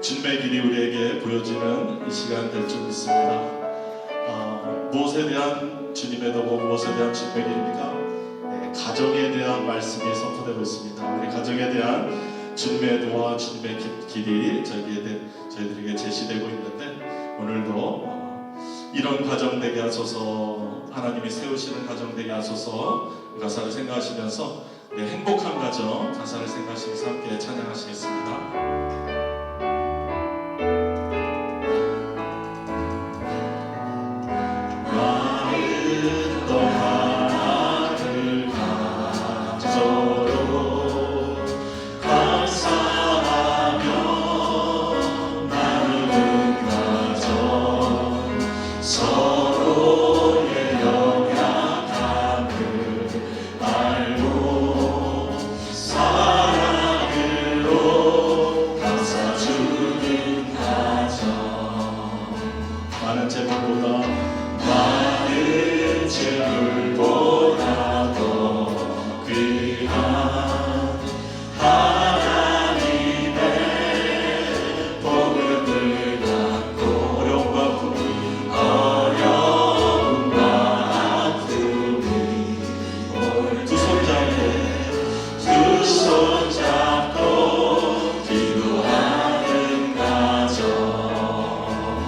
주님의 길이 우리에게 보여지는 이 시간 될 줄 믿습니다. 무엇에 대한 주님의 도구, 무엇에 대한 주님의 길입니까? 네, 가정에 대한 말씀이 선포되고 있습니다. 우리 가정에 대한 주님의 도와 주님의 길이 저희들에게 제시되고 있는데, 오늘도 이런 가정 되게 하소서, 하나님이 세우시는 가정 되게 하소서 가사를 생각하시면서 행복한 가정 가사를 생각하시면서 함께 찬양하시겠습니다.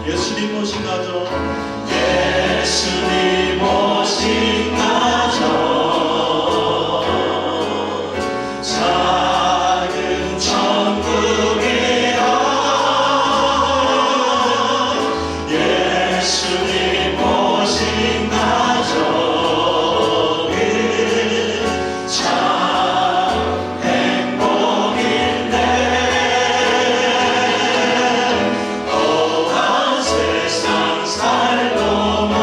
예수님 오신 가정, 예수님 오신 가정, 작은 천국이여. 예수님 오신 가정은 참 행복인데, 세상 살고만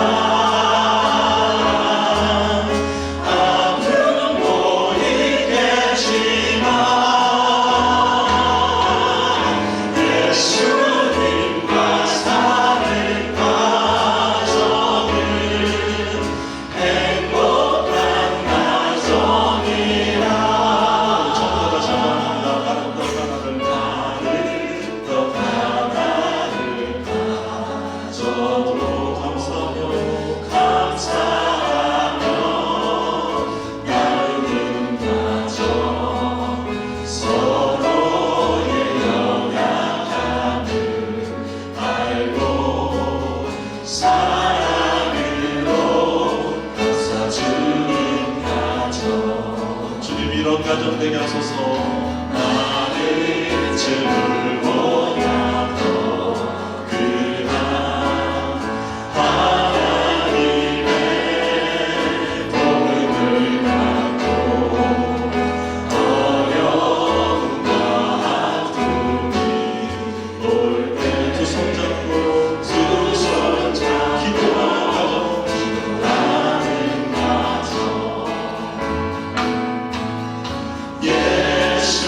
아픔도 있겠지만 예수님과 사는 가정은 행복한 가정이라. 전부 다시 한번 합니다. 나는 더 하나를 저도 감사하며 나누는 가정, 서로의 영향을 알고 사랑으로 감싸주는 가정. 주님, 이런 가정 되게 하소서. 나는 주를 원하고 예수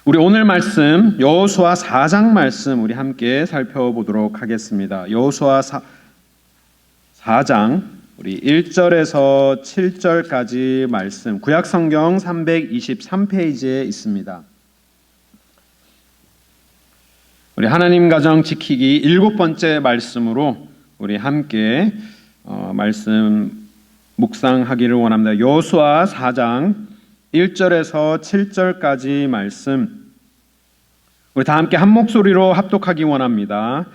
우리 오늘 말씀 여호수아 4장 말씀 우리 함께 살펴보도록 하겠습니다. 여호수아 4장 우리 1절에서 7절까지 말씀 구약 성경 323페이지에 있습니다. 우리 하나님 가정 지키기 7번째 말씀으로 우리 함께 말씀 묵상하기를 원합니다. 여호수아 4장 1절에서 7절까지 말씀 우리 다 함께 한 목소리로 합독하기 원합니다.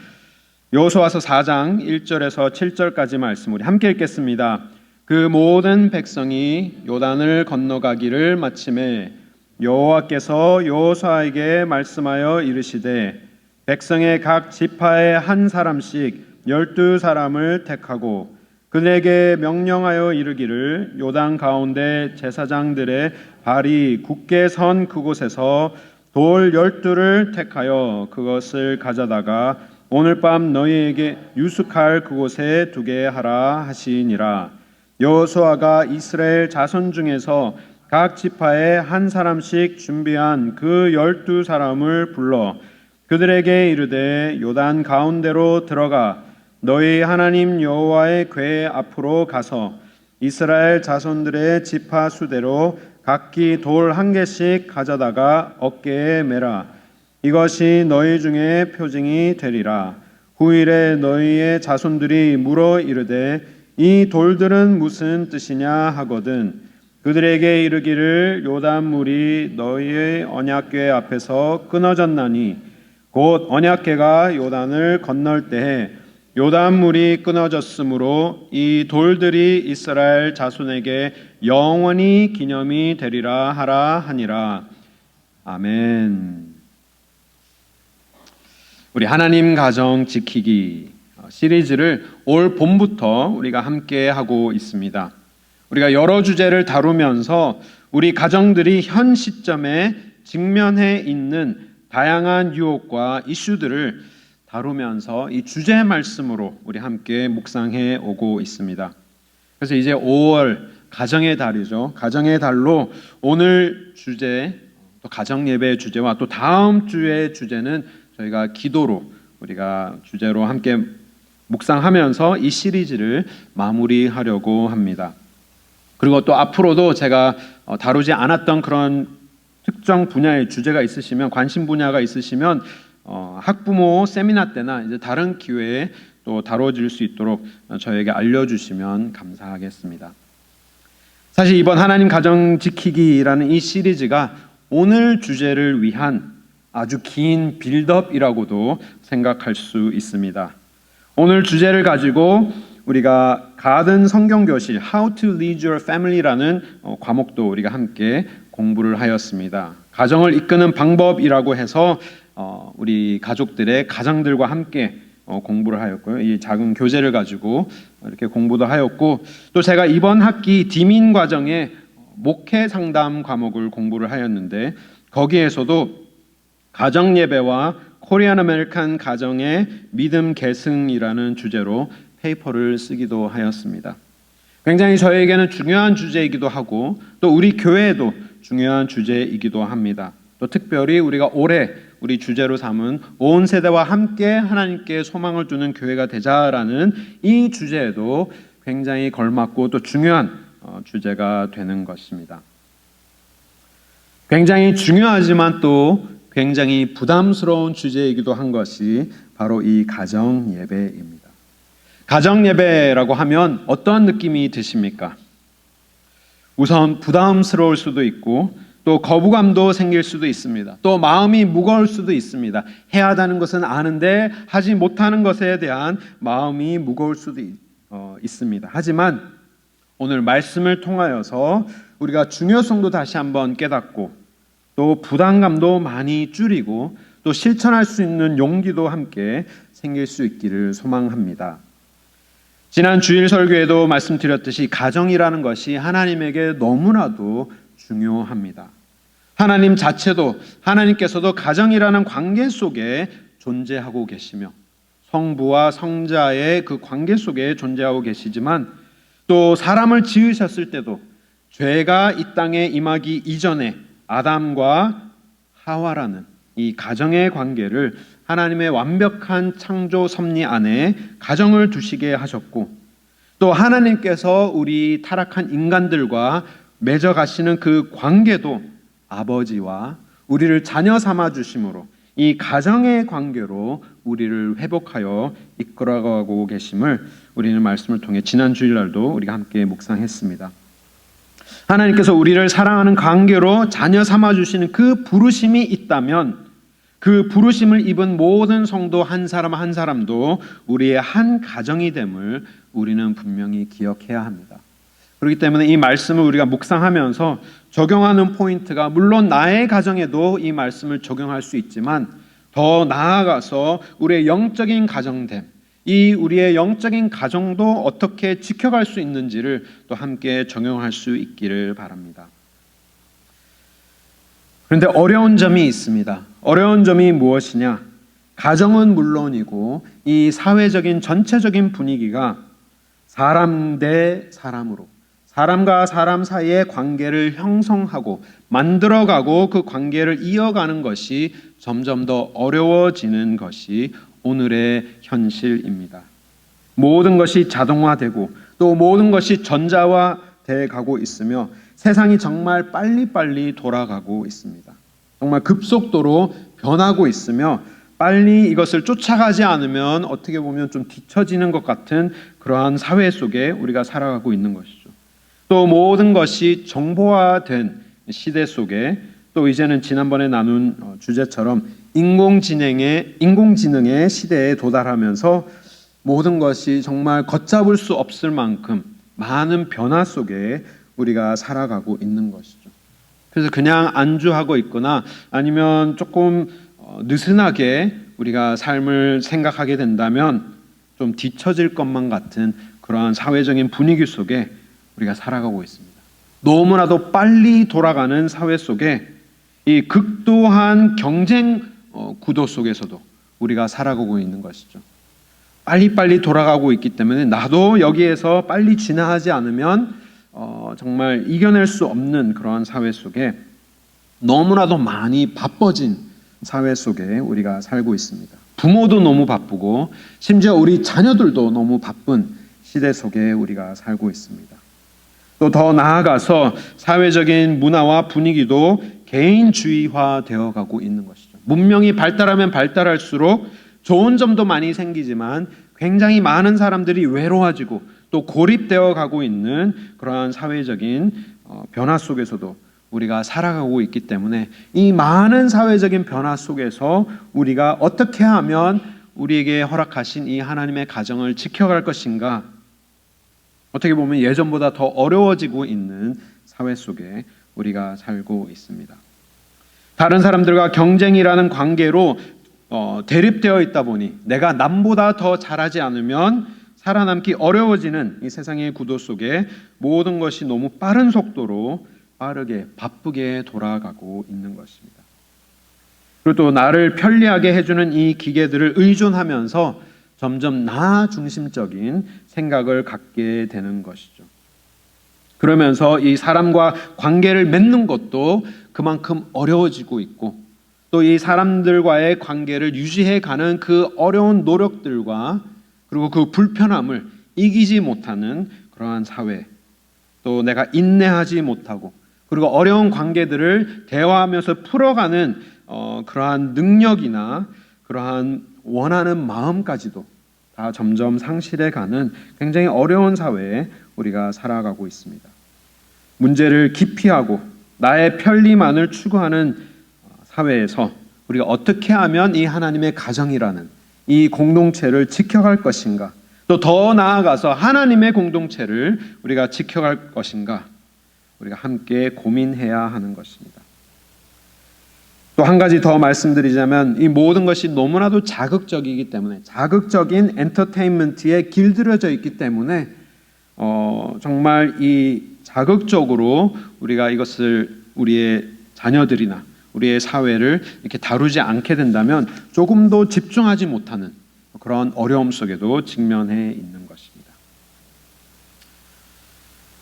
여호수아서 4장 1절에서 7절까지 말씀 우리 함께 읽겠습니다. 그 모든 백성이 요단을 건너가기를 마침에 여호와께서 여호수아에게 말씀하여 이르시되 백성의 각 지파에 한 사람씩 12사람을 택하고 그들에게 명령하여 이르기를 요단 가운데 제사장들의 발이 굳게 선 그곳에서 돌 12를 택하여 그것을 가져다가 오늘 밤 너희에게 유숙할 그곳에 두게 하라 하시니라. 여호수아가 이스라엘 자손 중에서 각 지파에 한 사람씩 준비한 그 12사람을 불러 그들에게 이르되 요단 가운데로 들어가 너희 하나님 여호와의 궤 앞으로 가서 이스라엘 자손들의 지파 수대로 각기 돌 한 개씩 가져다가 어깨에 매라. 이것이 너희 중에 표징이 되리라. 후일에 너희의 자손들이 물어 이르되 이 돌들은 무슨 뜻이냐 하거든 그들에게 이르기를 요단 물이 너희의 언약궤 앞에서 끊어졌나니 곧 언약궤가 요단을 건널 때에 요단 물이 끊어졌으므로 이 돌들이 이스라엘 자손에게 영원히 기념이 되리라 하라 하니라. 아멘. 우리 하나님 가정 지키기 시리즈를 올 봄부터 우리가 함께 하고 있습니다. 우리가 여러 주제를 다루면서 우리 가정들이 현 시점에 직면해 있는 다양한 유혹과 이슈들을 다루면서 이 주제 말씀으로 우리 함께 묵상해 오고 있습니다. 그래서 이제 5월 가정의 달이죠. 가정의 달로 오늘 주제, 또 가정 예배의 주제와 또 다음 주의 주제는 저희가 기도로 우리가 주제로 함께 묵상하면서 이 시리즈를 마무리하려고 합니다. 그리고 또 앞으로도 제가 다루지 않았던 그런 특정 분야의 주제가 있으시면 관심 분야가 있으시면 학부모 세미나 때나 이제 다른 기회에 또 다뤄질 수 있도록 저에게 알려주시면 감사하겠습니다. 사실 이번 하나님 가정 지키기라는 이 시리즈가 오늘 주제를 위한 아주 긴 빌드업이라고도 생각할 수 있습니다. 오늘 주제를 가지고 우리가 가든 성경교실 How to Lead Your Family라는 과목도 우리가 함께 공부를 하였습니다. 가정을 이끄는 방법이라고 해서 우리 가족들의 가장들과 함께 공부를 하였고요. 이 작은 교재를 가지고 이렇게 공부도 하였고 또 제가 이번 학기 디민 과정에 목회 상담 과목을 공부를 하였는데 거기에서도 가정 예배와 코리안 아메리칸 가정의 믿음 계승이라는 주제로 페이퍼를 쓰기도 하였습니다. 굉장히 저에게는 중요한 주제이기도 하고 또 우리 교회에도 중요한 주제이기도 합니다. 또 특별히 우리가 올해 우리 주제로 삼은 온 세대와 함께 하나님께 소망을 두는 교회가 되자라는 이 주제에도 굉장히 걸맞고 또 중요한 주제가 되는 것입니다. 굉장히 중요하지만 또 굉장히 부담스러운 주제이기도 한 것이 바로 이 가정 예배입니다. 가정 예배라고 하면 어떤 느낌이 드십니까? 우선 부담스러울 수도 있고 또 거부감도 생길 수도 있습니다. 또 마음이 무거울 수도 있습니다. 해야 하는 것은 아는데 하지 못하는 것에 대한 마음이 무거울 수도 있습니다. 하지만 오늘 말씀을 통하여서 우리가 중요성도 다시 한번 깨닫고 또 부담감도 많이 줄이고 또 실천할 수 있는 용기도 함께 생길 수 있기를 소망합니다. 지난 주일 설교에도 말씀드렸듯이 가정이라는 것이 하나님에게 너무나도 중요합니다. 하나님 자체도 하나님께서도 가정이라는 관계 속에 존재하고 계시며 성부와 성자의 그 관계 속에 존재하고 계시지만 또 사람을 지으셨을 때도 죄가 이 땅에 임하기 이전에 아담과 하와라는 이 가정의 관계를 하나님의 완벽한 창조 섭리 안에 가정을 두시게 하셨고, 또 하나님께서 우리 타락한 인간들과 맺어가시는 그 관계도 아버지와 우리를 자녀 삼아 주심으로 이 가정의 관계로 우리를 회복하여 이끌어가고 계심을 우리는 말씀을 통해 지난 주일날도 우리가 함께 묵상했습니다. 하나님께서 우리를 사랑하는 관계로 자녀 삼아 주시는 그 부르심이 있다면, 그 부르심을 입은 모든 성도 한 사람 한 사람도 우리의 한 가정이 됨을 우리는 분명히 기억해야 합니다. 그렇기 때문에 이 말씀을 우리가 묵상하면서 적용하는 포인트가, 물론 나의 가정에도 이 말씀을 적용할 수 있지만 더 나아가서 우리의 영적인 가정됨, 이 우리의 영적인 가정도 어떻게 지켜갈 수 있는지를 또 함께 적용할 수 있기를 바랍니다. 그런데 어려운 점이 있습니다. 어려운 점이 무엇이냐? 가정은 물론이고 이 사회적인 전체적인 분위기가 사람 대 사람으로, 사람과 사람 사이의 관계를 형성하고 만들어가고 그 관계를 이어가는 것이 점점 더 어려워지는 것이 오늘의 현실입니다. 모든 것이 자동화되고 또 모든 것이 전자화되어 가고 있으며 세상이 정말 빨리빨리 돌아가고 있습니다. 정말 급속도로 변하고 있으며 빨리 이것을 쫓아가지 않으면 어떻게 보면 좀 뒤처지는 것 같은 그러한 사회 속에 우리가 살아가고 있는 것이죠. 또 모든 것이 정보화된 시대 속에, 또 이제는 지난번에 나눈 주제처럼 인공지능의 시대에 도달하면서 모든 것이 정말 걷잡을 수 없을 만큼 많은 변화 속에 우리가 살아가고 있는 것이죠. 그래서 그냥 안주하고 있거나 아니면 조금 느슨하게 우리가 삶을 생각하게 된다면 좀 뒤처질 것만 같은 그러한 사회적인 분위기 속에 우리가 살아가고 있습니다. 너무나도 빨리 돌아가는 사회 속에 이 극도한 경쟁 구도 속에서도 우리가 살아가고 있는 것이죠. 빨리빨리 돌아가고 있기 때문에 나도 여기에서 빨리 진화하지 않으면 정말 이겨낼 수 없는 그러한 사회 속에, 너무나도 많이 바빠진 사회 속에 우리가 살고 있습니다. 부모도 너무 바쁘고 심지어 우리 자녀들도 너무 바쁜 시대 속에 우리가 살고 있습니다. 또 더 나아가서 사회적인 문화와 분위기도 개인주의화 되어 가고 있는 것이죠. 문명이 발달하면 발달할수록 좋은 점도 많이 생기지만 굉장히 많은 사람들이 외로워지고 또 고립되어 가고 있는 그러한 사회적인 변화 속에서도 우리가 살아가고 있기 때문에 이 많은 사회적인 변화 속에서 우리가 어떻게 하면 우리에게 허락하신 이 하나님의 가정을 지켜갈 것인가, 어떻게 보면 예전보다 더 어려워지고 있는 사회 속에 우리가 살고 있습니다. 다른 사람들과 경쟁이라는 관계로 대립되어 있다 보니 내가 남보다 더 잘하지 않으면 살아남기 어려워지는 이 세상의 구도 속에 모든 것이 너무 빠른 속도로 빠르게 바쁘게 돌아가고 있는 것입니다. 그리고 또 나를 편리하게 해주는 이 기계들을 의존하면서 점점 나 중심적인 생각을 갖게 되는 것이죠. 그러면서 이 사람과 관계를 맺는 것도 그만큼 어려워지고 있고, 또 이 사람들과의 관계를 유지해가는 그 어려운 노력들과 그리고 그 불편함을 이기지 못하는 그러한 사회, 또 내가 인내하지 못하고 그리고 어려운 관계들을 대화하면서 풀어가는 그러한 능력이나 그러한 원하는 마음까지도 다 점점 상실해가는 굉장히 어려운 사회에 우리가 살아가고 있습니다. 문제를 기피하고 나의 편리만을 추구하는 사회에서 우리가 어떻게 하면 이 하나님의 가정이라는 이 공동체를 지켜갈 것인가, 또 더 나아가서 하나님의 공동체를 우리가 지켜갈 것인가, 우리가 함께 고민해야 하는 것입니다. 또 한 가지 더 말씀드리자면 이 모든 것이 너무나도 자극적이기 때문에, 자극적인 엔터테인먼트에 길들여져 있기 때문에 정말 이 자극적으로 우리가 이것을 우리의 자녀들이나 우리의 사회를 이렇게 다루지 않게 된다면 조금 더 집중하지 못하는 그런 어려움 속에도 직면해 있는 것입니다.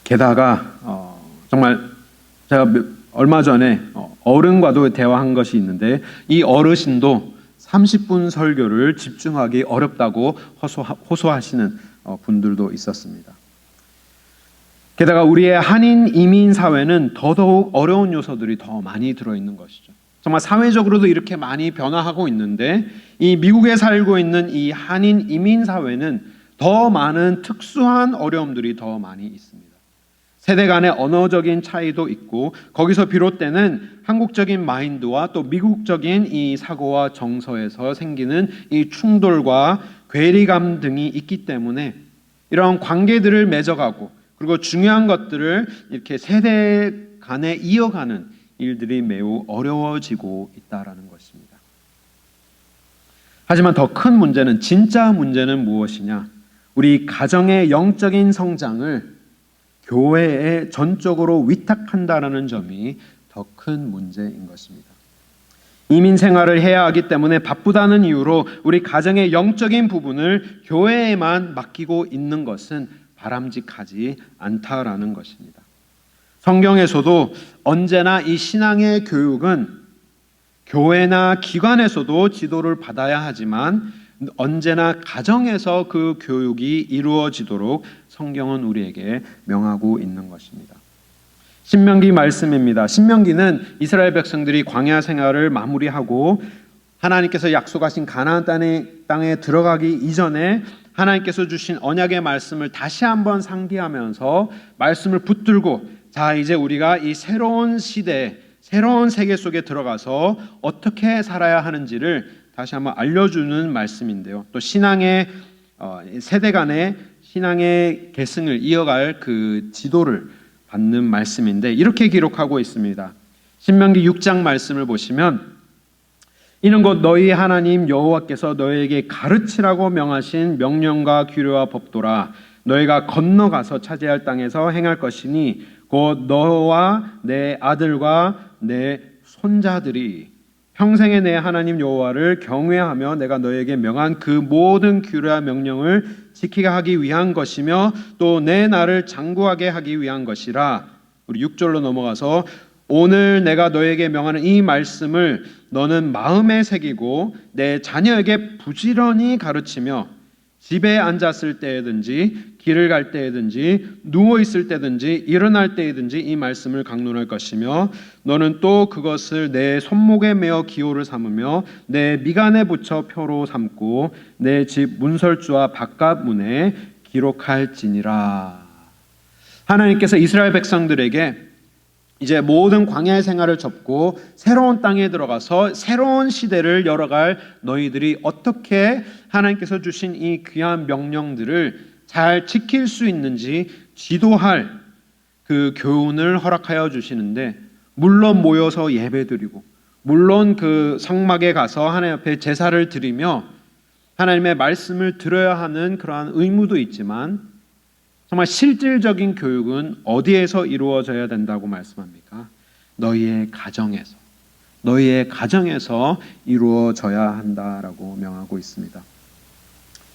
게다가 정말 제가 얼마 전에 어른과도 대화한 것이 있는데 이 어르신도 30분 설교를 집중하기 어렵다고 호소하시는 분들도 있었습니다. 게다가 우리의 한인 이민 사회는 더더욱 어려운 요소들이 더 많이 들어있는 것이죠. 정말 사회적으로도 이렇게 많이 변화하고 있는데 이 미국에 살고 있는 이 한인 이민 사회는 더 많은 특수한 어려움들이 더 많이 있습니다. 세대 간의 언어적인 차이도 있고 거기서 비롯되는 한국적인 마인드와 또 미국적인 이 사고와 정서에서 생기는 이 충돌과 괴리감 등이 있기 때문에 이런 관계들을 맺어가고 그리고 중요한 것들을 이렇게 세대 간에 이어가는 일들이 매우 어려워지고 있다라는 것입니다. 하지만 더 큰 문제는 진짜 문제는 무엇이냐? 우리 가정의 영적인 성장을 교회에 전적으로 위탁한다라는 점이 더 큰 문제인 것입니다. 이민 생활을 해야 하기 때문에 바쁘다는 이유로 우리 가정의 영적인 부분을 교회에만 맡기고 있는 것은 바람직하지 않다라는 것입니다. 성경에서도 언제나 이 신앙의 교육은 교회나 기관에서도 지도를 받아야 하지만 언제나 가정에서 그 교육이 이루어지도록 성경은 우리에게 명하고 있는 것입니다. 신명기 말씀입니다. 신명기는 이스라엘 백성들이 광야 생활을 마무리하고 하나님께서 약속하신 가나안 땅에 들어가기 이전에 하나님께서 주신 언약의 말씀을 다시 한번 상기하면서 말씀을 붙들고 자 이제 우리가 이 새로운 시대, 새로운 세계 속에 들어가서 어떻게 살아야 하는지를 다시 한번 알려주는 말씀인데요. 또 신앙의 세대 간의 신앙의 계승을 이어갈 그 지도를 받는 말씀인데 이렇게 기록하고 있습니다. 신명기 6장 말씀을 보시면 이는 곧 너희 하나님 여호와께서 너희에게 가르치라고 명하신 명령과 규례와 법도라. 너희가 건너가서 차지할 땅에서 행할 것이니 곧 너와 내 아들과 내 손자들이 평생에 내 하나님 여호와를 경외하며 내가 너에게 명한 그 모든 규례와 명령을 지키게 하기 위한 것이며 또 내 나를 장구하게 하기 위한 것이라. 우리 6절로 넘어가서 오늘 내가 너에게 명하는 이 말씀을 너는 마음에 새기고 내 자녀에게 부지런히 가르치며 집에 앉았을 때든지 길을 갈 때든지 누워 있을 때든지 일어날 때든지 이 말씀을 강론할 것이며 너는 또 그것을 내 손목에 메어 기호를 삼으며 내 미간에 붙여 표로 삼고 내 집 문설주와 바깥 문에 기록할지니라. 하나님께서 이스라엘 백성들에게 이제 모든 광야의 생활을 접고 새로운 땅에 들어가서 새로운 시대를 열어갈 너희들이 어떻게 하나님께서 주신 이 귀한 명령들을 잘 지킬 수 있는지 지도할 그 교훈을 허락하여 주시는데 물론 모여서 예배드리고 물론 그 성막에 가서 하나님 앞에 제사를 드리며 하나님의 말씀을 들어야 하는 그러한 의무도 있지만 정말 실질적인 교육은 어디에서 이루어져야 된다고 말씀합니까? 너희의 가정에서 이루어져야 한다라고 명하고 있습니다.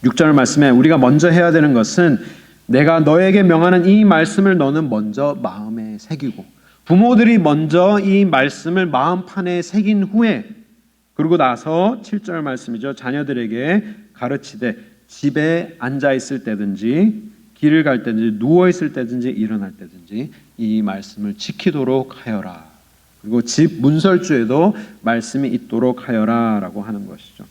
6절 말씀에 우리가 먼저 해야 되는 것은 내가 너에게 명하는 이 말씀을 너는 먼저 마음에 새기고 부모들이 먼저 이 말씀을 마음판에 새긴 후에 그리고 나서 7절 말씀이죠. 자녀들에게 가르치되 집에 앉아 있을 때든지 길을 갈 때든지 누워 있을 때든지 일어날 때든지 이 말씀을 지키도록 하여라. 그리고 집 문설주에도 말씀이 있도록 하여라라고 하는 것이죠.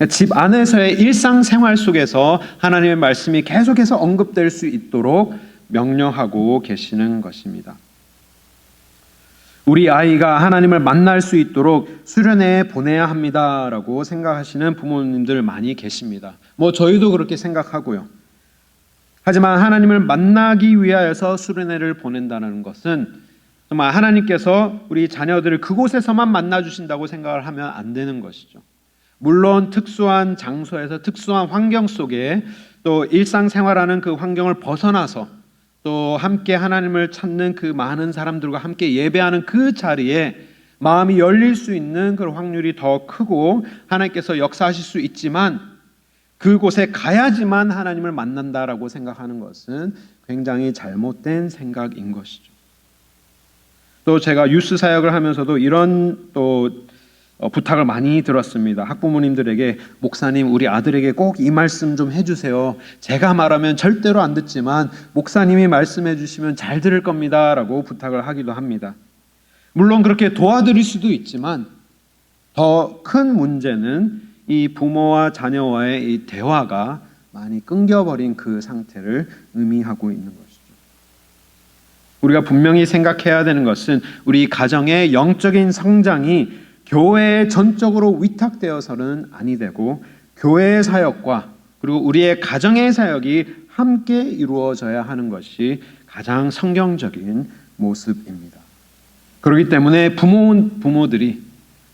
집 안에서의 일상생활 속에서 하나님의 말씀이 계속해서 언급될 수 있도록 명령하고 계시는 것입니다. 우리 아이가 하나님을 만날 수 있도록 수련회에 보내야 합니다라고 생각하시는 부모님들 많이 계십니다. 저희도 그렇게 생각하고요. 하지만 하나님을 만나기 위하여서 수련회를 보낸다는 것은 정말 하나님께서 우리 자녀들을 그곳에서만 만나주신다고 생각을 하면 안 되는 것이죠. 물론 특수한 장소에서 특수한 환경 속에 또 일상생활하는 그 환경을 벗어나서 또 함께 하나님을 찾는 그 많은 사람들과 함께 예배하는 그 자리에 마음이 열릴 수 있는 그런 확률이 더 크고 하나님께서 역사하실 수 있지만 그곳에 가야지만 하나님을 만난다라고 생각하는 것은 굉장히 잘못된 생각인 것이죠. 또 제가 유스 사역을 하면서도 이런 또 부탁을 많이 들었습니다. 학부모님들에게 목사님 우리 아들에게 꼭 이 말씀 좀 해주세요. 제가 말하면 절대로 안 듣지만 목사님이 말씀해 주시면 잘 들을 겁니다 라고 부탁을 하기도 합니다. 물론 그렇게 도와드릴 수도 있지만 더 큰 문제는 이 부모와 자녀와의 이 대화가 많이 끊겨버린 그 상태를 의미하고 있는 것이죠. 우리가 분명히 생각해야 되는 것은 우리 가정의 영적인 성장이 교회에 전적으로 위탁되어서는 아니 되고 교회의 사역과 그리고 우리의 가정의 사역이 함께 이루어져야 하는 것이 가장 성경적인 모습입니다. 그렇기 때문에 부모들이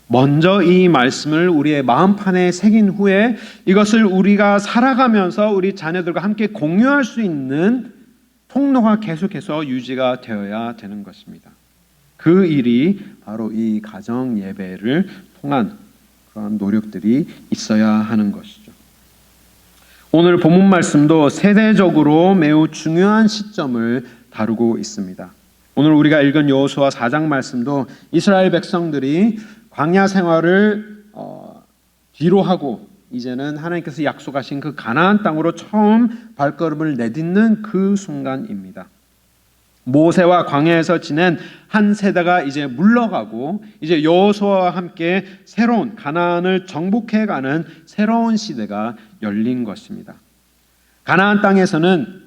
먼저 이 말씀을 우리의 마음판에 새긴 후에 이것을 우리가 살아가면서 우리 자녀들과 함께 공유할 수 있는 통로가 계속해서 유지가 되어야 되는 것입니다. 그 일이 바로 이 가정 예배를 통한 그런 노력들이 있어야 하는 것이죠. 오늘 본문 말씀도 세대적으로 매우 중요한 시점을 다루고 있습니다. 오늘 우리가 읽은 여호수아 4장 말씀도 이스라엘 백성들이 광야 생활을 뒤로 하고 이제는 하나님께서 약속하신 그 가나안 땅으로 처음 발걸음을 내딛는 그 순간입니다. 모세와 광야에서 지낸 한 세대가 이제 물러가고 이제 여호수아와 함께 새로운 가나안을 정복해가는 새로운 시대가 열린 것입니다. 가나안 땅에서는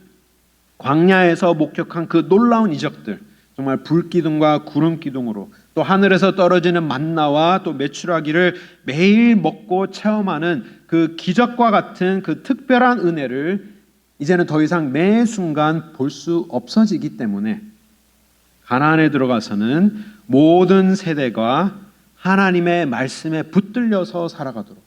광야에서 목격한 그 놀라운 이적들, 정말 불기둥과 구름기둥으로 또 하늘에서 떨어지는 만나와 또 메추라기를 매일 먹고 체험하는 그 기적과 같은 그 특별한 은혜를 이제는 더 이상 매 순간 볼 수 없어지기 때문에 가나안에 들어가서는 모든 세대가 하나님의 말씀에 붙들려서 살아가도록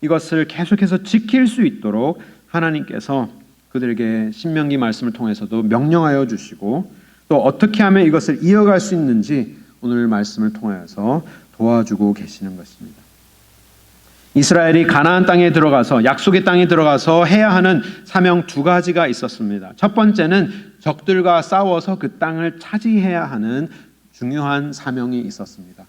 이것을 계속해서 지킬 수 있도록 하나님께서 그들에게 신명기 말씀을 통해서도 명령하여 주시고 또 어떻게 하면 이것을 이어갈 수 있는지 오늘 말씀을 통하여서 도와주고 계시는 것입니다. 이스라엘이 가나안 땅에 들어가서 약속의 땅에 들어가서 해야 하는 사명 두 가지가 있었습니다. 첫 번째는 적들과 싸워서 그 땅을 차지해야 하는 중요한 사명이 있었습니다.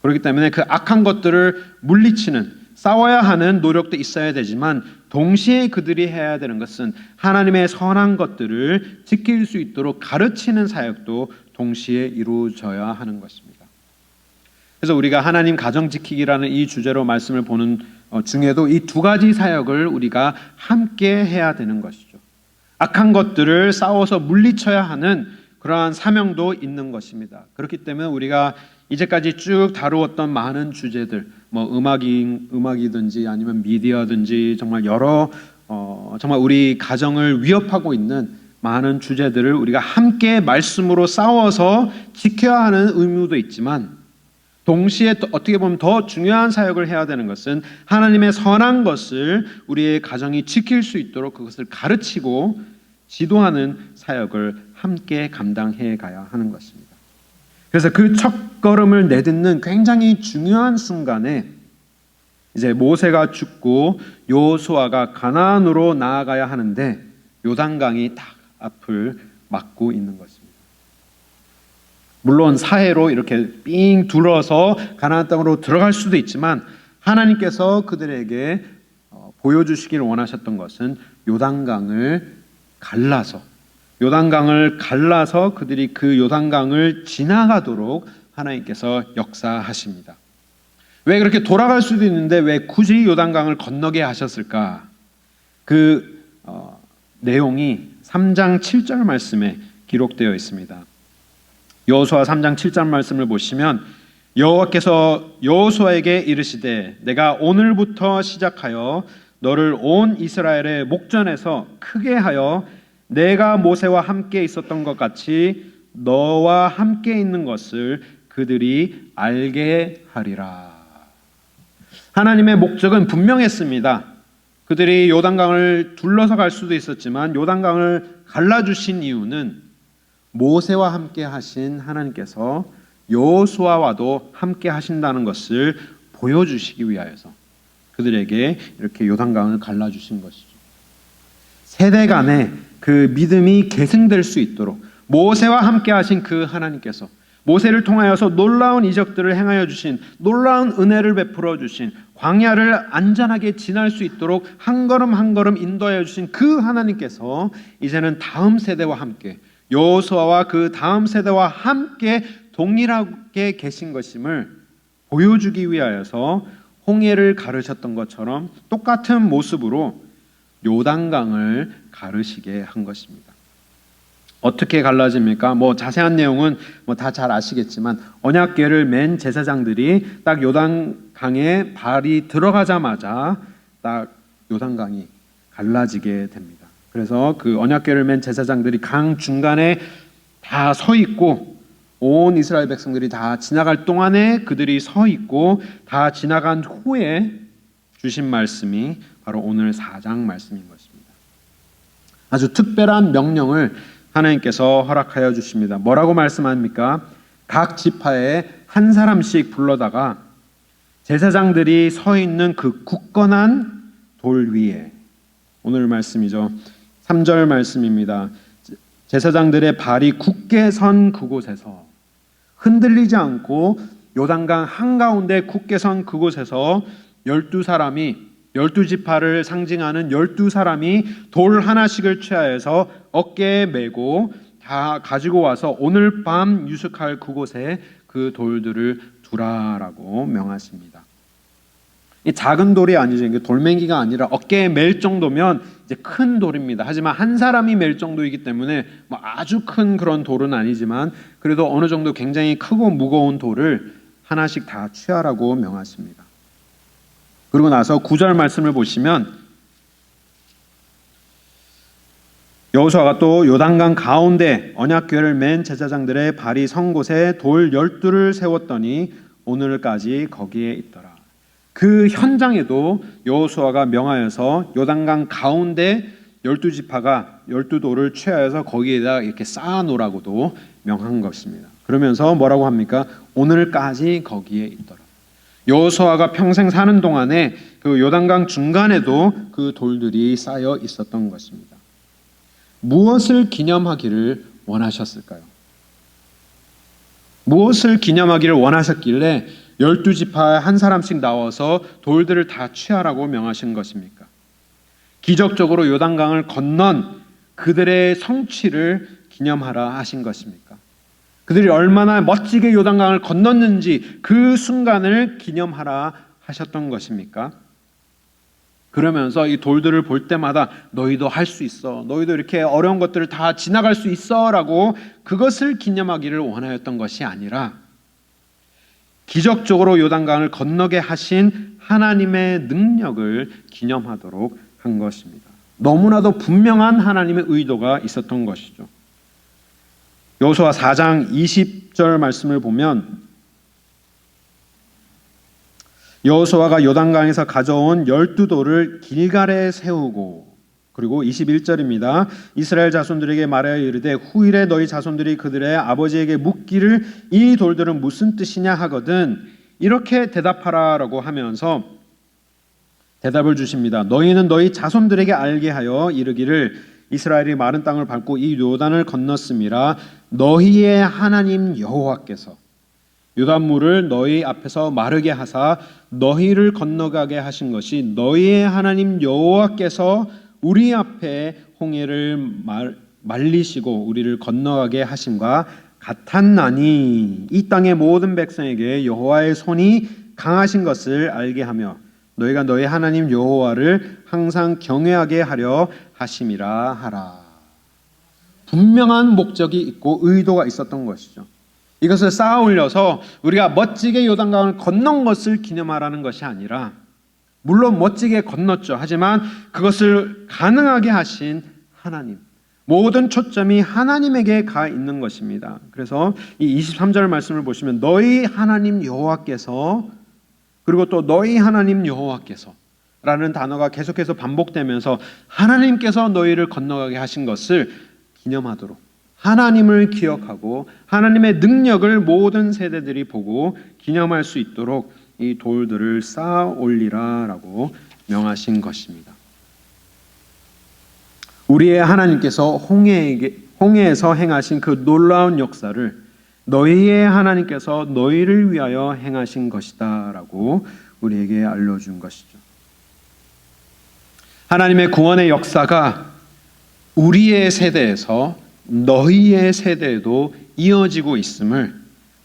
그렇기 때문에 그 악한 것들을 물리치는 싸워야 하는 노력도 있어야 되지만 동시에 그들이 해야 되는 것은 하나님의 선한 것들을 지킬 수 있도록 가르치는 사역도 동시에 이루어져야 하는 것입니다. 그래서 우리가 하나님 가정 지키기라는 이 주제로 말씀을 보는 중에도 이 두 가지 사역을 우리가 함께 해야 되는 것이죠. 악한 것들을 싸워서 물리쳐야 하는 그러한 사명도 있는 것입니다. 그렇기 때문에 우리가 이제까지 쭉 다루었던 많은 주제들, 음악이든지 아니면 미디어든지 정말 여러 정말 우리 가정을 위협하고 있는 많은 주제들을 우리가 함께 말씀으로 싸워서 지켜야 하는 의무도 있지만 동시에 또 어떻게 보면 더 중요한 사역을 해야 되는 것은 하나님의 선한 것을 우리의 가정이 지킬 수 있도록 그것을 가르치고 지도하는 사역을 함께 감당해 가야 하는 것입니다. 그래서 그 첫걸음을 내딛는 굉장히 중요한 순간에 이제 모세가 죽고 여호수아가 가나안으로 나아가야 하는데 요단강이 딱 앞을 막고 있는 것입니다. 물론 사해로 이렇게 삥 둘러서 가나안 땅으로 들어갈 수도 있지만 하나님께서 그들에게 보여주시길 원하셨던 것은 요단강을 갈라서 그들이 그 요단강을 지나가도록 하나님께서 역사하십니다. 왜 그렇게 돌아갈 수도 있는데 왜 굳이 요단강을 건너게 하셨을까? 그 내용이 3장 7절 말씀에 기록되어 있습니다. 여호수아 3장 7절 말씀을 보시면 여호와께서 여호수아에게 이르시되 내가 오늘부터 시작하여 너를 온 이스라엘의 목전에서 크게 하여 내가 모세와 함께 있었던 것 같이 너와 함께 있는 것을 그들이 알게 하리라. 하나님의 목적은 분명했습니다. 그들이 요단강을 둘러서 갈 수도 있었지만 요단강을 갈라주신 이유는 모세와 함께 하신 하나님께서 여호수아와도 함께 하신다는 것을 보여주시기 위하여서 그들에게 이렇게 요단강을 갈라주신 것이죠. 세대 간에 그 믿음이 계승될 수 있도록 모세와 함께 하신 그 하나님께서 모세를 통하여서 놀라운 이적들을 행하여 주신, 놀라운 은혜를 베풀어 주신, 광야를 안전하게 지날 수 있도록 한 걸음 한 걸음 인도하여 주신 그 하나님께서 이제는 다음 세대와 함께, 여호수아와 그 다음 세대와 함께 동일하게 계신 것임을 보여주기 위하여서 홍해를 가르셨던 것처럼 똑같은 모습으로 요단강을 가르시게 한 것입니다. 어떻게 갈라집니까? 자세한 내용은 다 잘 아시겠지만, 언약궤를 맨 제사장들이 딱 요단강에 발이 들어가자마자 딱 요단강이 갈라지게 됩니다. 그래서 그 언약궤를 맨 제사장들이 강 중간에 다 서 있고, 온 이스라엘 백성들이 다 지나갈 동안에 그들이 서 있고, 다 지나간 후에 주신 말씀이 바로 오늘 4장 말씀인 것입니다. 아주 특별한 명령을 하나님께서 허락하여 주십니다. 뭐라고 말씀합니까? 각 지파에 한 사람씩 불러다가 제사장들이 서 있는 그 굳건한 돌 위에, 오늘 말씀이죠. 3절 말씀입니다. 제사장들의 발이 굳게 선 그곳에서, 흔들리지 않고 요단강 한가운데 굳게 선 그곳에서 12사람이, 12지파를 상징하는 12사람이 돌 하나씩을 취하여서 어깨에 메고 다 가지고 와서 오늘 밤 유숙할 그곳에 그 돌들을 두라라고 명하십니다. 이 작은 돌이 아니죠. 이게 돌멩이가 아니라 어깨에 맬 정도면 이제 큰 돌입니다. 하지만 한 사람이 맬 정도이기 때문에 아주 큰 그런 돌은 아니지만 그래도 어느 정도 굉장히 크고 무거운 돌을 하나씩 다 취하라고 명하십니다. 그리고 나서 9절 말씀을 보시면 여호수아가 또 요단강 가운데 언약궤를 맨 제사장들의 발이 선 곳에 돌 12를 세웠더니 오늘까지 거기에 있더라. 그 현장에도 여호수아가 명하여서 요단강 가운데 12지파가 12돌을 취하여서 거기에다 이렇게 쌓아놓으라고도 명한 것입니다. 그러면서 뭐라고 합니까? 오늘까지 거기에 있더라. 여호수아가 평생 사는 동안에 그 요단강 중간에도 그 돌들이 쌓여 있었던 것입니다. 무엇을 기념하기를 원하셨을까요? 무엇을 기념하기를 원하셨길래 12지파 한 사람씩 나와서 돌들을 다 취하라고 명하신 것입니까? 기적적으로 요단강을 건넌 그들의 성취를 기념하라 하신 것입니까? 그들이 얼마나 멋지게 요단강을 건넜는지 그 순간을 기념하라 하셨던 것입니까? 그러면서 이 돌들을 볼 때마다 너희도 할 수 있어, 너희도 이렇게 어려운 것들을 다 지나갈 수 있어 라고 그것을 기념하기를 원하였던 것이 아니라 기적적으로 요단강을 건너게 하신 하나님의 능력을 기념하도록 한 것입니다. 너무나도 분명한 하나님의 의도가 있었던 것이죠. 여호수아 4장 20절 말씀을 보면 여호수아가 요단강에서 가져온 12돌을 길갈에 세우고, 그리고 21절입니다. 이스라엘 자손들에게 말하여 이르되 후일에 너희 자손들이 그들의 아버지에게 묻기를 이 돌들은 무슨 뜻이냐 하거든 이렇게 대답하라라고 하면서 대답을 주십니다. 너희는 너희 자손들에게 알게 하여 이르기를 이스라엘이 마른 땅을 밟고 이 요단을 건넜음이라. 너희의 하나님 여호와께서 요단물을 너희 앞에서 마르게 하사 너희를 건너가게 하신 것이 너희의 하나님 여호와께서 우리 앞에 홍해를 말리시고 우리를 건너가게 하심과 같았나니 이 땅의 모든 백성에게 여호와의 손이 강하신 것을 알게 하며 너희가 너희 하나님 여호와를 항상 경외하게 하려 하심이라 하라. 분명한 목적이 있고 의도가 있었던 것이죠. 이것을 쌓아 올려서 우리가 멋지게 요단강을 건넌 것을 기념하라는 것이 아니라, 물론 멋지게 건넜죠. 하지만 그것을 가능하게 하신 하나님, 모든 초점이 하나님에게 가 있는 것입니다. 그래서 이 23절 말씀을 보시면 너희 하나님 여호와께서, 그리고 또 너희 하나님 여호와께서 라는 단어가 계속해서 반복되면서 하나님께서 너희를 건너가게 하신 것을 기념하도록, 하나님을 기억하고 하나님의 능력을 모든 세대들이 보고 기념할 수 있도록 이 돌들을 쌓아 올리라라고 명하신 것입니다. 우리의 하나님께서 홍해에서 행하신 그 놀라운 역사를 너희의 하나님께서 너희를 위하여 행하신 것이다 라고 우리에게 알려준 것이죠. 하나님의 구원의 역사가 우리의 세대에서 너희의 세대에도 이어지고 있음을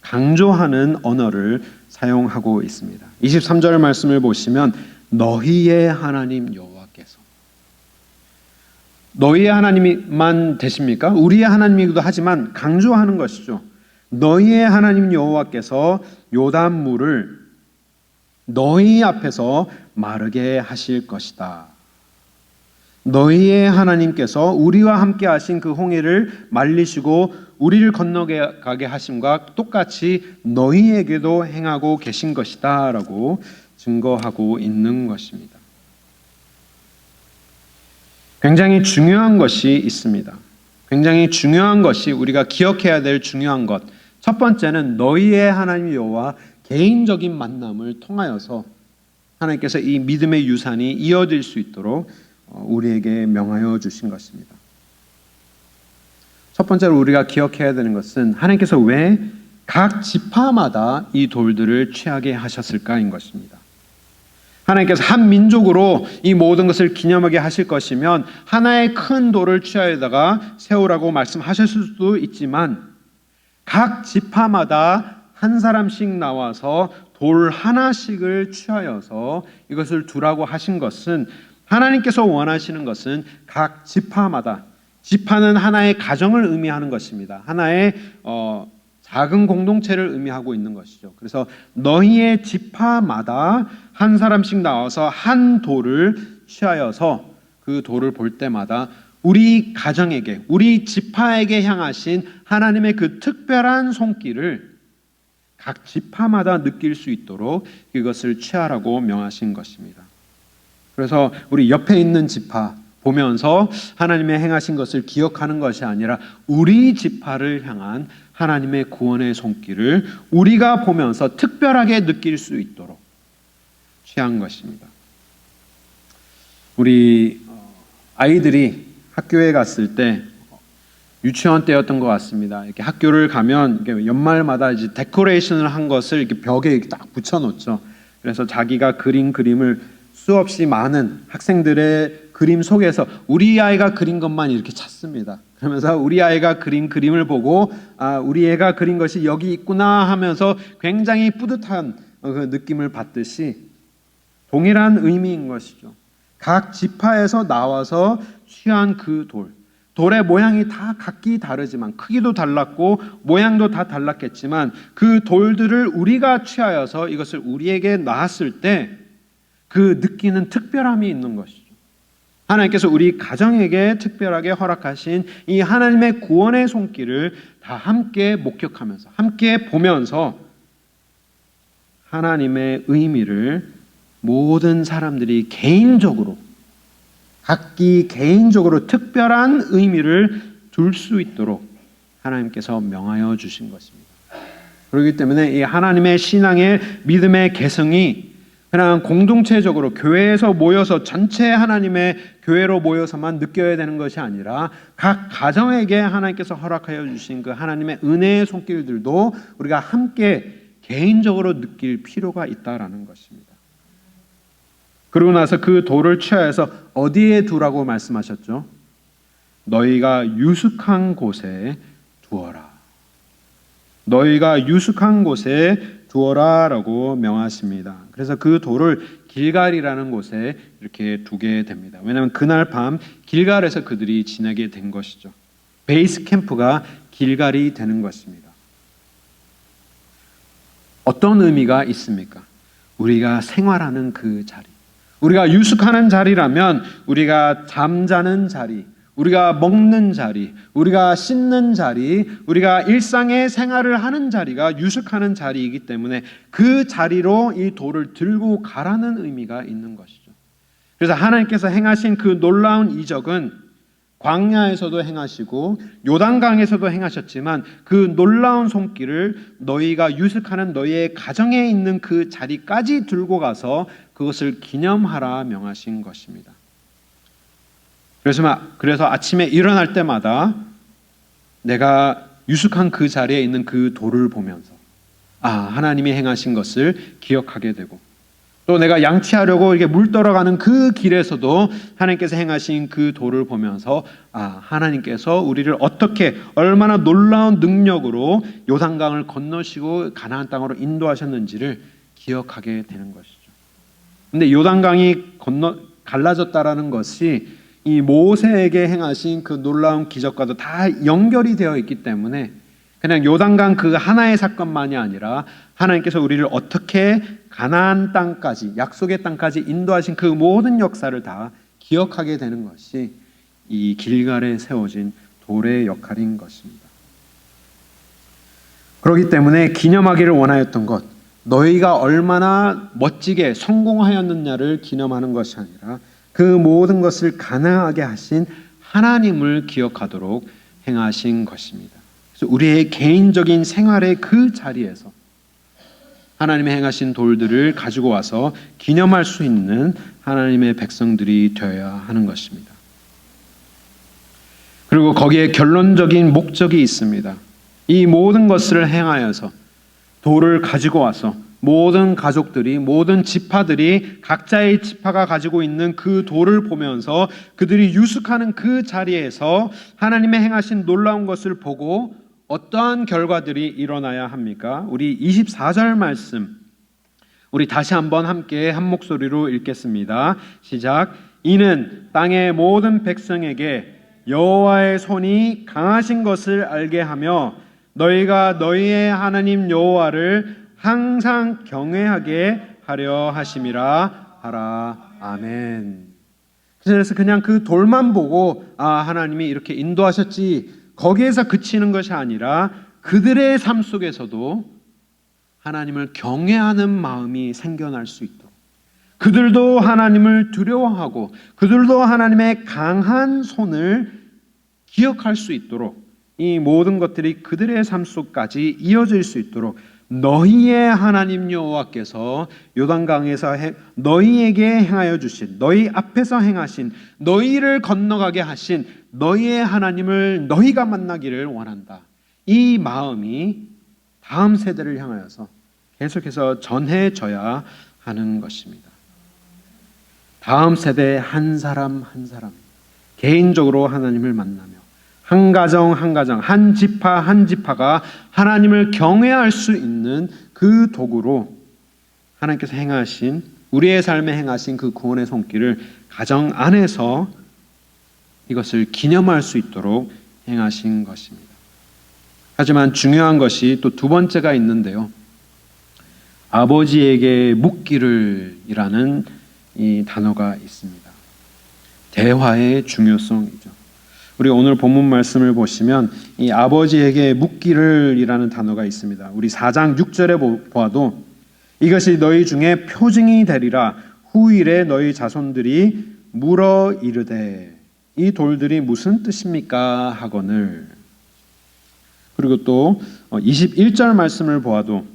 강조하는 언어를 사용하고 있습니다. 23절 말씀을 보시면 너희의 하나님 여호와께서, 너희의 하나님만 되십니까? 우리의 하나님이기도 하지만 강조하는 것이죠. 너희의 하나님 여호와께서 요단물을 너희 앞에서 마르게 하실 것이다. 너희의 하나님께서 우리와 함께 하신 그 홍해를 말리시고 우리를 건너가게 하심과 똑같이 너희에게도 행하고 계신 것이다 라고 증거하고 있는 것입니다. 굉장히 중요한 것이 있습니다. 굉장히 중요한 것이, 우리가 기억해야 될 중요한 것, 첫 번째는 너희의 하나님 여호와 개인적인 만남을 통하여서 하나님께서 이 믿음의 유산이 이어질 수 있도록 우리에게 명하여 주신 것입니다. 첫 번째로 우리가 기억해야 되는 것은 하나님께서 왜 각 지파마다 이 돌들을 취하게 하셨을까인 것입니다. 하나님께서 한 민족으로 이 모든 것을 기념하게 하실 것이면 하나의 큰 돌을 취하여다가 세우라고 말씀하셨을 수도 있지만 각 지파마다 한 사람씩 나와서 돌 하나씩을 취하여서 이것을 두라고 하신 것은, 하나님께서 원하시는 것은 각 지파마다, 지파는 하나의 가정을 의미하는 것입니다. 하나의 작은 공동체를 의미하고 있는 것이죠. 그래서 너희의 지파마다 한 사람씩 나와서 한 돌을 취하여서 그 돌을 볼 때마다 우리 가정에게, 우리 지파에게 향하신 하나님의 그 특별한 손길을 각 지파마다 느낄 수 있도록 이것을 취하라고 명하신 것입니다. 그래서 우리 옆에 있는 지파 보면서 하나님의 행하신 것을 기억하는 것이 아니라 우리 지파를 향한 하나님의 구원의 손길을 우리가 보면서 특별하게 느낄 수 있도록 취한 것입니다. 우리 아이들이 학교에 갔을 때, 유치원 때였던 것 같습니다. 이렇게 학교를 가면 이렇게 연말마다 이제 데코레이션을 한 것을 이렇게 벽에 이렇게 딱 붙여놓죠. 그래서 자기가 그린 그림을 수없이 많은 학생들의 그림 속에서 우리 아이가 그린 것만 이렇게 찾습니다. 그러면서 우리 아이가 그린 그림을 보고 우리 애가 그린 것이 여기 있구나 하면서 굉장히 뿌듯한 그 느낌을 받듯이 동일한 의미인 것이죠. 각 지파에서 나와서 취한 그 돌의 모양이 다 각기 다르지만, 크기도 달랐고 모양도 다 달랐겠지만 그 돌들을 우리가 취하여서 이것을 우리에게 놨을 때 그 느끼는 특별함이 있는 것이죠. 하나님께서 우리 가정에게 특별하게 허락하신 이 하나님의 구원의 손길을 다 함께 목격하면서, 함께 보면서 하나님의 의미를 모든 사람들이 개인적으로, 각기 개인적으로 특별한 의미를 둘 수 있도록 하나님께서 명하여 주신 것입니다. 그렇기 때문에 이 하나님의 신앙의 믿음의 개성이 그냥 공동체적으로 교회에서 모여서 전체 하나님의 교회로 모여서만 느껴야 되는 것이 아니라 각 가정에게 하나님께서 허락하여 주신 그 하나님의 은혜의 손길들도 우리가 함께 개인적으로 느낄 필요가 있다라는 것입니다. 그러고 나서 그 돌을 취하여서 어디에 두라고 말씀하셨죠? 너희가 유숙한 곳에 두어라. 너희가 유숙한 곳에 두어라 라고 명하십니다. 그래서 그 돌을 길갈이라는 곳에 이렇게 두게 됩니다. 왜냐하면 그날 밤 길갈에서 그들이 지내게 된 것이죠. 베이스 캠프가 길갈이 되는 것입니다. 어떤 의미가 있습니까? 우리가 생활하는 그 자리, 우리가 유숙하는 자리라면 우리가 잠자는 자리, 우리가 먹는 자리, 우리가 씻는 자리, 우리가 일상의 생활을 하는 자리가 유숙하는 자리이기 때문에 그 자리로 이 돌을 들고 가라는 의미가 있는 것이죠. 그래서 하나님께서 행하신 그 놀라운 이적은 광야에서도 행하시고 요단강에서도 행하셨지만 그 놀라운 손길을 너희가 유숙하는 너희의 가정에 있는 그 자리까지 들고 가서 그것을 기념하라 명하신 것입니다. 그래서 아침에 일어날 때마다 내가 유숙한 그 자리에 있는 그 돌을 보면서 하나님이 행하신 것을 기억하게 되고, 또 내가 양치하려고 이렇게 물 떨어가는 그 길에서도 하나님께서 행하신 그 돌을 보면서 하나님께서 우리를 어떻게 얼마나 놀라운 능력으로 요단강을 건너시고 가나안 땅으로 인도하셨는지를 기억하게 되는 것이죠. 근데 요단강이 갈라졌다라는 것이 이 모세에게 행하신 그 놀라운 기적과도 다 연결이 되어 있기 때문에 그냥 요단강 그 하나의 사건만이 아니라 하나님께서 우리를 어떻게 가나안 땅까지, 약속의 땅까지 인도하신 그 모든 역사를 다 기억하게 되는 것이 이 길갈에 세워진 돌의 역할인 것입니다. 그렇기 때문에 기념하기를 원하였던 것, 너희가 얼마나 멋지게 성공하였느냐를 기념하는 것이 아니라 그 모든 것을 가능하게 하신 하나님을 기억하도록 행하신 것입니다. 그래서 우리의 개인적인 생활의 그 자리에서 하나님이 행하신 돌들을 가지고 와서 기념할 수 있는 하나님의 백성들이 되어야 하는 것입니다. 그리고 거기에 결론적인 목적이 있습니다. 이 모든 것을 행하여서 돌을 가지고 와서 모든 가족들이, 모든 지파들이 각자의 지파가 가지고 있는 그 돌을 보면서 그들이 유숙하는 그 자리에서 하나님의 행하신 놀라운 것을 보고 어떠한 결과들이 일어나야 합니까? 우리 24절 말씀, 우리 다시 한번 함께 한 목소리로 읽겠습니다. 시작. 이는 땅의 모든 백성에게 여호와의 손이 강하신 것을 알게 하며 너희가 너희의 하나님 여호와를 항상 경외하게 하려 하심이라 하라. 아멘. 그래서 그냥 그 돌만 보고 하나님이 이렇게 인도하셨지, 거기에서 그치는 것이 아니라 그들의 삶 속에서도 하나님을 경외하는 마음이 생겨날 수 있도록, 그들도 하나님을 두려워하고 그들도 하나님의 강한 손을 기억할 수 있도록, 이 모든 것들이 그들의 삶 속까지 이어질 수 있도록 너희의 하나님 여호와께서 요단강에서 너희에게 행하여 주신, 너희 앞에서 행하신, 너희를 건너가게 하신 너희의 하나님을 너희가 만나기를 원한다. 이 마음이 다음 세대를 향하여서 계속해서 전해져야 하는 것입니다. 다음 세대 한 사람 한 사람 개인적으로 하나님을 만나며 한 가정 한 가정, 한 지파 한 지파가 하나님을 경외할 수 있는 그 도구로 하나님께서 행하신, 우리의 삶에 행하신 그 구원의 손길을 가정 안에서 이것을 기념할 수 있도록 행하신 것입니다. 하지만 중요한 것이 또 두 번째가 있는데요. 아버지에게 묻기를 이라는 이 단어가 있습니다. 대화의 중요성이죠. 우리 오늘 본문 말씀을 보시면 이 아버지에게 묻기를 이라는 단어가 있습니다. 우리 4장 6절에 보아도 이것이 너희 중에 표징이 되리라. 후일에 너희 자손들이 물어 이르되 이 돌들이 무슨 뜻입니까? 하거늘. 그리고 또 21절 말씀을 보아도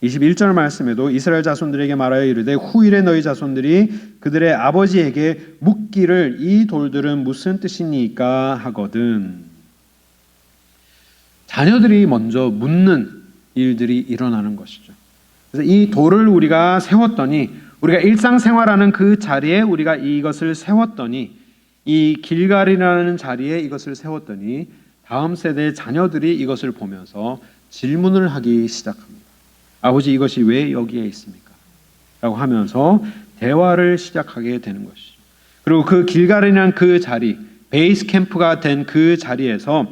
21절 말씀에도 이스라엘 자손들에게 말하여 이르되 후일에 너희 자손들이 그들의 아버지에게 묻기를 이 돌들은 무슨 뜻이니까 하거든. 자녀들이 먼저 묻는 일들이 일어나는 것이죠. 그래서 이 돌을 우리가 세웠더니, 우리가 일상생활하는 그 자리에 우리가 이것을 세웠더니, 이 길갈이라는 자리에 이것을 세웠더니 다음 세대의 자녀들이 이것을 보면서 질문을 하기 시작합니다. 아버지, 이것이 왜 여기에 있습니까? 라고 하면서 대화를 시작하게 되는 것이죠. 그리고 그 길갈이라는 그 자리, 베이스 캠프가 된 그 자리에서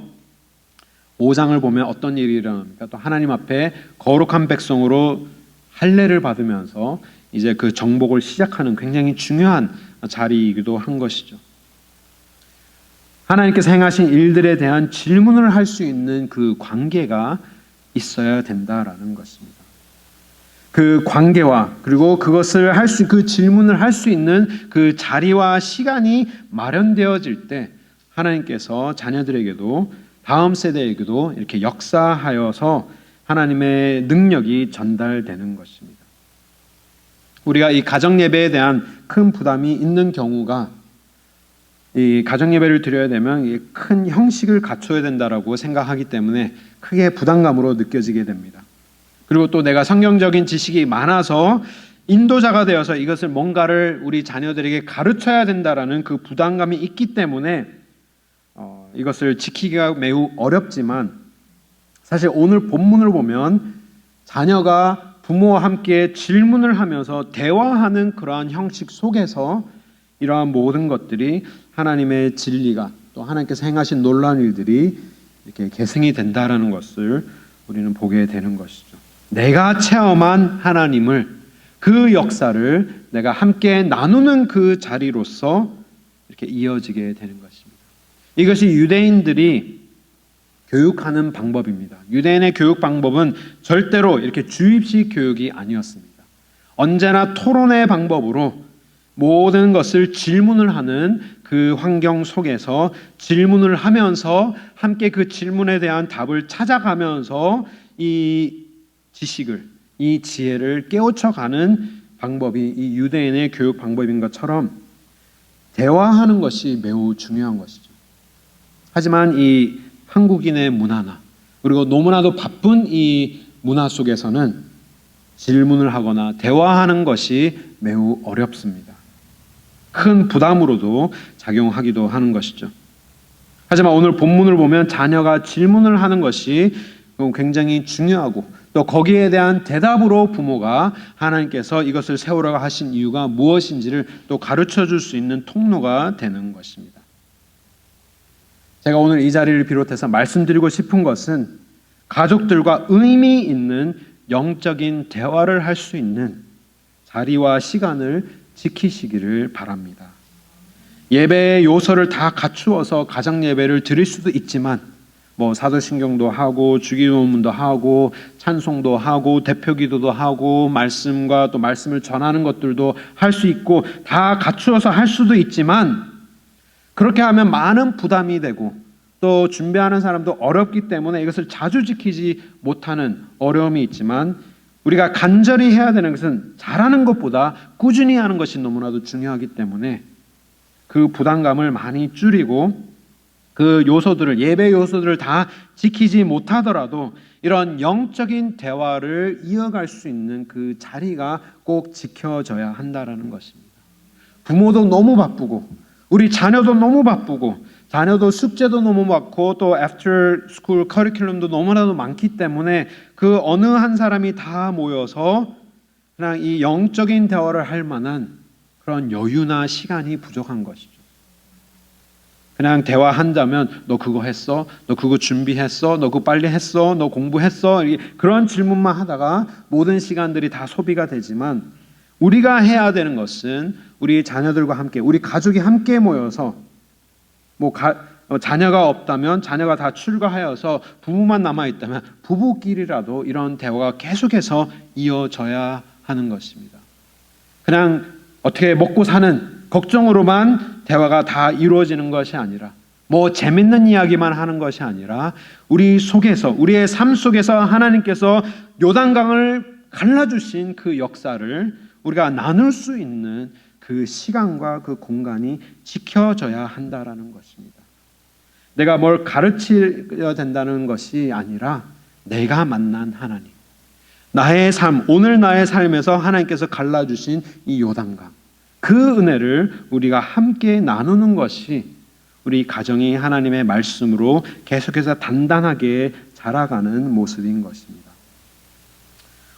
5장을 보면 어떤 일이 일어납니까? 또 하나님 앞에 거룩한 백성으로 할례를 받으면서 이제 그 정복을 시작하는 굉장히 중요한 자리이기도 한 것이죠. 하나님께서 행하신 일들에 대한 질문을 할 수 있는 그 관계가 있어야 된다라는 것입니다. 그 관계와 그리고 그것을 할 수, 그 질문을 할 수 있는 그 자리와 시간이 마련되어질 때 하나님께서 자녀들에게도 다음 세대에게도 이렇게 역사하여서 하나님의 능력이 전달되는 것입니다. 우리가 이 가정 예배에 대한 큰 부담이 있는 경우가 이 가정 예배를 드려야 되면 이 큰 형식을 갖춰야 된다라고 생각하기 때문에 크게 부담감으로 느껴지게 됩니다. 그리고 또 내가 성경적인 지식이 많아서 인도자가 되어서 이것을 뭔가를 우리 자녀들에게 가르쳐야 된다라는 그 부담감이 있기 때문에 이것을 지키기가 매우 어렵지만, 사실 오늘 본문을 보면 자녀가 부모와 함께 질문을 하면서 대화하는 그러한 형식 속에서 이러한 모든 것들이 하나님의 진리가, 또 하나님께서 행하신 놀라운 일들이 이렇게 계승이 된다라는 것을 우리는 보게 되는 것이죠. 내가 체험한 하나님을, 그 역사를 내가 함께 나누는 그 자리로서 이렇게 이어지게 되는 것입니다. 이것이 유대인들이 교육하는 방법입니다. 유대인의 교육 방법은 절대로 이렇게 주입식 교육이 아니었습니다. 언제나 토론의 방법으로 모든 것을 질문을 하는 그 환경 속에서 질문을 하면서 함께 그 질문에 대한 답을 찾아가면서 이 지식을, 이 지혜를 깨우쳐가는 방법이 이 유대인의 교육 방법인 것처럼 대화하는 것이 매우 중요한 것이죠. 하지만 이 한국인의 문화나 그리고 너무나도 바쁜 이 문화 속에서는 질문을 하거나 대화하는 것이 매우 어렵습니다. 큰 부담으로도 작용하기도 하는 것이죠. 하지만 오늘 본문을 보면 자녀가 질문을 하는 것이 굉장히 중요하고, 또 거기에 대한 대답으로 부모가 하나님께서 이것을 세우라고 하신 이유가 무엇인지를 또 가르쳐 줄 수 있는 통로가 되는 것입니다. 제가 오늘 이 자리를 비롯해서 말씀드리고 싶은 것은 가족들과 의미 있는 영적인 대화를 할 수 있는 자리와 시간을 지키시기를 바랍니다. 예배의 요소를 다 갖추어서 가정 예배를 드릴 수도 있지만 사도신경도 하고 주기도문도 하고 찬송도 하고 대표기도도 하고 말씀과 또 말씀을 전하는 것들도 할 수 있고 다 갖추어서 할 수도 있지만, 그렇게 하면 많은 부담이 되고 또 준비하는 사람도 어렵기 때문에 이것을 자주 지키지 못하는 어려움이 있지만, 우리가 간절히 해야 되는 것은 잘하는 것보다 꾸준히 하는 것이 너무나도 중요하기 때문에 그 부담감을 많이 줄이고 그 요소들을, 예배 요소들을 다 지키지 못하더라도 이런 영적인 대화를 이어갈 수 있는 그 자리가 꼭 지켜져야 한다라는 것입니다. 부모도 너무 바쁘고 우리 자녀도 너무 바쁘고 자녀도 숙제도 너무 많고 또 after school 커리큘럼도 너무나도 많기 때문에 그 어느 한 사람이 다 모여서 그냥 이 영적인 대화를 할 만한 그런 여유나 시간이 부족한 것이죠. 그냥 대화한다면 너 그거 했어? 너 그거 준비했어? 너 그거 빨리 했어? 너 공부했어? 그런 질문만 하다가 모든 시간들이 다 소비가 되지만, 우리가 해야 되는 것은 우리 자녀들과 함께, 우리 가족이 함께 모여서 자녀가 없다면 자녀가 다 출가하여서 부부만 남아있다면 부부끼리라도 이런 대화가 계속해서 이어져야 하는 것입니다. 그냥 어떻게 먹고 사는 걱정으로만 대화가 다 이루어지는 것이 아니라, 재밌는 이야기만 하는 것이 아니라 우리 속에서, 우리의 삶 속에서 하나님께서 요단강을 갈라주신 그 역사를 우리가 나눌 수 있는 그 시간과 그 공간이 지켜져야 한다라는 것입니다. 내가 뭘 가르쳐야 된다는 것이 아니라 내가 만난 하나님, 나의 삶, 오늘 나의 삶에서 하나님께서 갈라주신 이 요단강, 그 은혜를 우리가 함께 나누는 것이 우리 가정이 하나님의 말씀으로 계속해서 단단하게 자라가는 모습인 것입니다.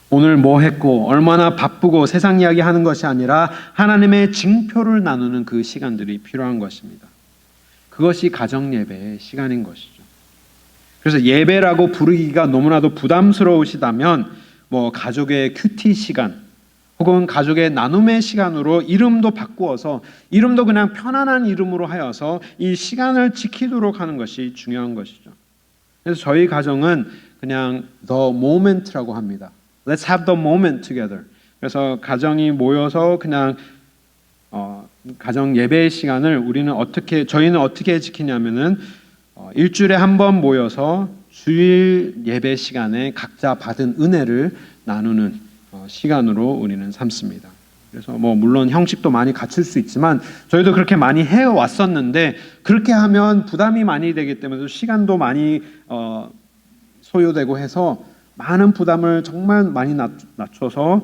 오늘 뭐 했고 얼마나 바쁘고 세상 이야기 하는 것이 아니라 하나님의 징표를 나누는 그 시간들이 필요한 것입니다. 그것이 가정 예배의 시간인 것이죠. 그래서 예배라고 부르기가 너무나도 부담스러우시다면 가족의 큐티 시간 혹은 가족의 나눔의 시간으로 이름도 바꾸어서, 이름도 그냥 편안한 이름으로 하여서 이 시간을 지키도록 하는 것이 중요한 것이죠. 그래서 저희 가정은 그냥 the moment라고 합니다. Let's have the moment together. 그래서 가정이 모여서 그냥 가정 예배의 시간을 저희는 어떻게 지키냐면은 일주일에 한 번 모여서 주일 예배 시간에 각자 받은 은혜를 나누는 시간으로 우리는 삼습니다. 그래서 뭐 물론 형식도 많이 갖출 수 있지만 저희도 그렇게 많이 해왔었는데 그렇게 하면 부담이 많이 되기 때문에 시간도 많이 소요되고 해서 많은 부담을 정말 많이 낮춰서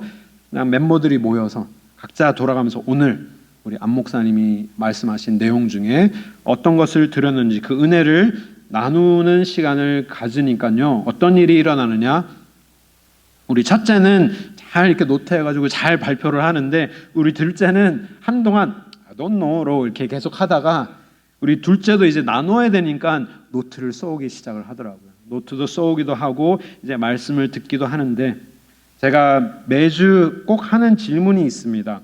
그냥 멤버들이 모여서 각자 돌아가면서 오늘 우리 안 목사님이 말씀하신 내용 중에 어떤 것을 들었는지 그 은혜를 나누는 시간을 가지니까요. 어떤 일이 일어나느냐? 우리 첫째는 잘 이렇게 노트해가지고 잘 발표를 하는데 우리 둘째는 한동안 don't know로 이렇게 계속 하다가 우리 둘째도 이제 나눠야 되니까 노트를 써오기 시작을 하더라고요. 노트도 써오기도 하고 이제 말씀을 듣기도 하는데 제가 매주 꼭 하는 질문이 있습니다.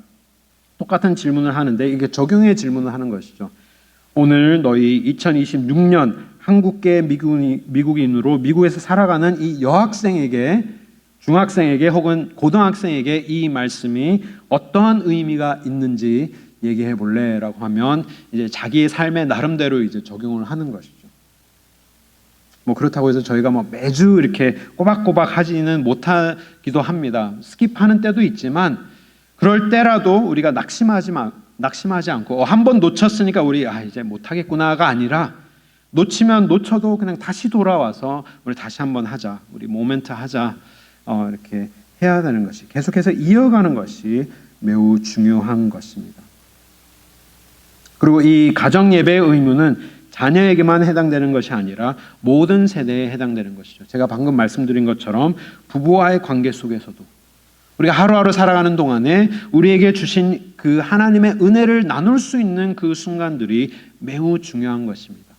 똑같은 질문을 하는데 이게 적용의 질문을 하는 것이죠. 오늘 너희 2026년 한국계 미국인으로 미국에서 살아가는 이 여학생에게 중학생에게 혹은 고등학생에게 이 말씀이 어떠한 의미가 있는지 얘기해 볼래라고 하면 이제 자기의 삶의 나름대로 이제 적용을 하는 것이죠. 뭐 그렇다고 해서 저희가 뭐 매주 이렇게 꼬박꼬박 하지는 못하기도 합니다. 스킵하는 때도 있지만 그럴 때라도 우리가 낙심하지 않고 한 번 놓쳤으니까 우리 이제 못하겠구나가 아니라 놓치면 놓쳐도 그냥 다시 돌아와서 우리 다시 한번 하자. 우리 모멘트 하자. 이렇게 해야 되는 것이 계속해서 이어가는 것이 매우 중요한 것입니다. 그리고 이 가정 예배의 의무는 자녀에게만 해당되는 것이 아니라 모든 세대에 해당되는 것이죠. 제가 방금 말씀드린 것처럼 부부와의 관계 속에서도 우리가 하루하루 살아가는 동안에 우리에게 주신 그 하나님의 은혜를 나눌 수 있는 그 순간들이 매우 중요한 것입니다.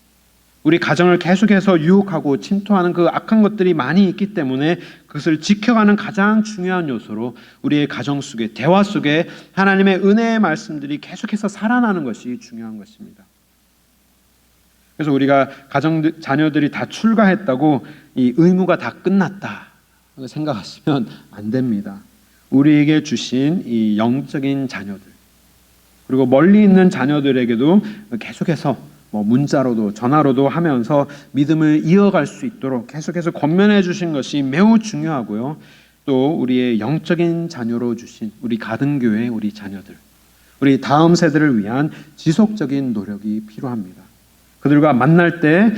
우리 가정을 계속해서 유혹하고 침투하는 그 악한 것들이 많이 있기 때문에 그것을 지켜가는 가장 중요한 요소로 우리의 가정 속에 대화 속에 하나님의 은혜의 말씀들이 계속해서 살아나는 것이 중요한 것입니다. 그래서 우리가 자녀들이 다 출가했다고 이 의무가 다 끝났다 생각하시면 안 됩니다. 우리에게 주신 이 영적인 자녀들 그리고 멀리 있는 자녀들에게도 계속해서 뭐 문자로도 전화로도 하면서 믿음을 이어갈 수 있도록 계속해서 권면해 주신 것이 매우 중요하고요. 또 우리의 영적인 자녀로 주신 우리 가든교회 우리 자녀들 우리 다음 세대를 위한 지속적인 노력이 필요합니다. 그들과 만날 때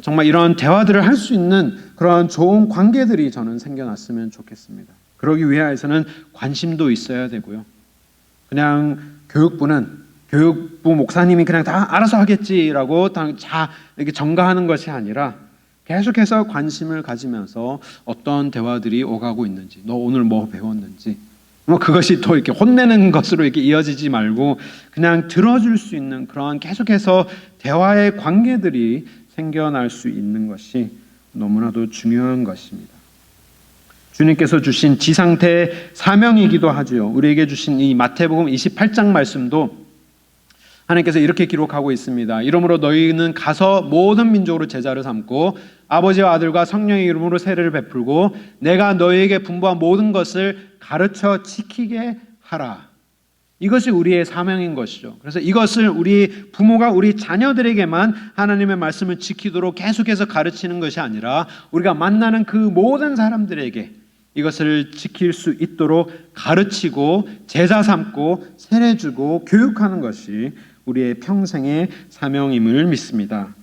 정말 이런 대화들을 할 수 있는 그런 좋은 관계들이 저는 생겨났으면 좋겠습니다. 그러기 위해서는 관심도 있어야 되고요. 그냥 교육부 목사님이 그냥 다 알아서 하겠지라고 다 이렇게 전가하는 것이 아니라 계속해서 관심을 가지면서 어떤 대화들이 오가고 있는지, 너 오늘 뭐 배웠는지, 뭐 그것이 또 이렇게 혼내는 것으로 이렇게 이어지지 말고 그냥 들어줄 수 있는 그런 계속해서 대화의 관계들이 생겨날 수 있는 것이 너무나도 중요한 것입니다. 주님께서 주신 지상태 사명이기도 하죠. 우리에게 주신 이 마태복음 28장 말씀도 하나님께서 이렇게 기록하고 있습니다. 이러므로 너희는 가서 모든 민족으로 제자를 삼고 아버지와 아들과 성령의 이름으로 세례를 베풀고 내가 너희에게 분부한 모든 것을 가르쳐 지키게 하라. 이것이 우리의 사명인 것이죠. 그래서 이것을 우리 부모가 우리 자녀들에게만 하나님의 말씀을 지키도록 계속해서 가르치는 것이 아니라 우리가 만나는 그 모든 사람들에게 이것을 지킬 수 있도록 가르치고 제자 삼고 세례 주고 교육하는 것이 우리의 평생의 사명임을 믿습니다.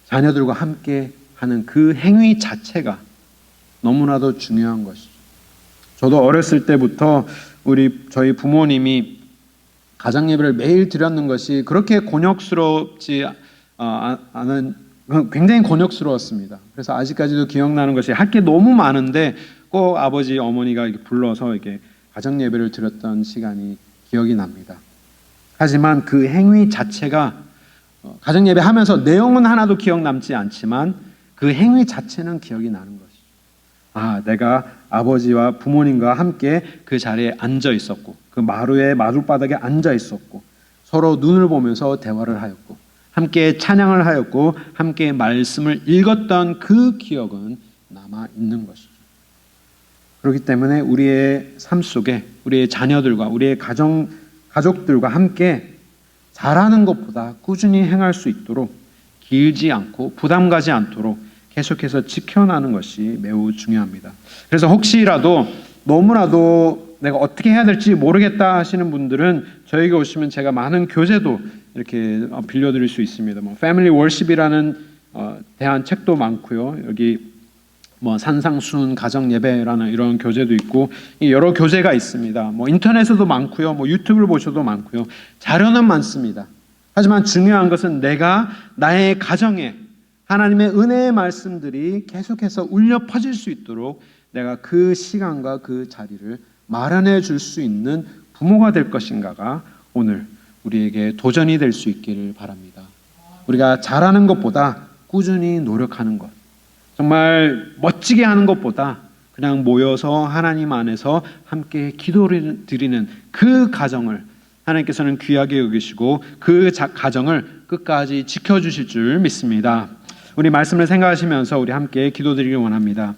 자녀들과 함께 하는 그 행위 자체가 너무나도 중요한 것이죠. 저도 어렸을 때부터 저희 부모님이 가정 예배를 매일 드렸는 것이 그렇게 곤욕스럽지 않은 굉장히 곤욕스러웠습니다. 그래서 아직까지도 기억나는 것이 할 게 너무 많은데 꼭 아버지 어머니가 이렇게 불러서 이렇게 가정 예배를 드렸던 시간이 기억이 납니다. 하지만 그 행위 자체가 가정 예배 하면서 내용은 하나도 기억 남지 않지만 그 행위 자체는 기억이 나는 것이죠. 내가 아버지와 부모님과 함께 그 자리에 앉아 있었고 그 마루의 마룻바닥에 앉아 있었고 서로 눈을 보면서 대화를 하였고 함께 찬양을 하였고 함께 말씀을 읽었던 그 기억은 남아 있는 것이죠. 그렇기 때문에 우리의 삶 속에 우리의 자녀들과 우리의 가족들과 함께 잘하는 것보다 꾸준히 행할 수 있도록 길지 않고 부담 가지 않도록 계속해서 지켜나는 것이 매우 중요합니다. 그래서 혹시라도 너무나도 내가 어떻게 해야 될지 모르겠다 하시는 분들은 저에게 오시면 제가 많은 교재도 이렇게 빌려드릴 수 있습니다. 뭐 패밀리 월십이라는 대한 책도 많고요. 여기 뭐 산상순 가정 예배라는 이런 교재도 있고 여러 교재가 있습니다. 뭐 인터넷에도 많고요. 뭐 유튜브를 보셔도 많고요. 자료는 많습니다. 하지만 중요한 것은 내가 나의 가정에 하나님의 은혜의 말씀들이 계속해서 울려 퍼질 수 있도록 내가 그 시간과 그 자리를 마련해 줄 수 있는 부모가 될 것인가가 오늘 우리에게 도전이 될 수 있기를 바랍니다. 우리가 잘하는 것보다 꾸준히 노력하는 것, 정말 멋지게 하는 것보다 그냥 모여서 하나님 안에서 함께 기도를 드리는 그 가정을 하나님께서는 귀하게 여기시고 그 가정을 끝까지 지켜주실 줄 믿습니다. 우리 말씀을 생각하시면서 우리 함께 기도드리길 원합니다.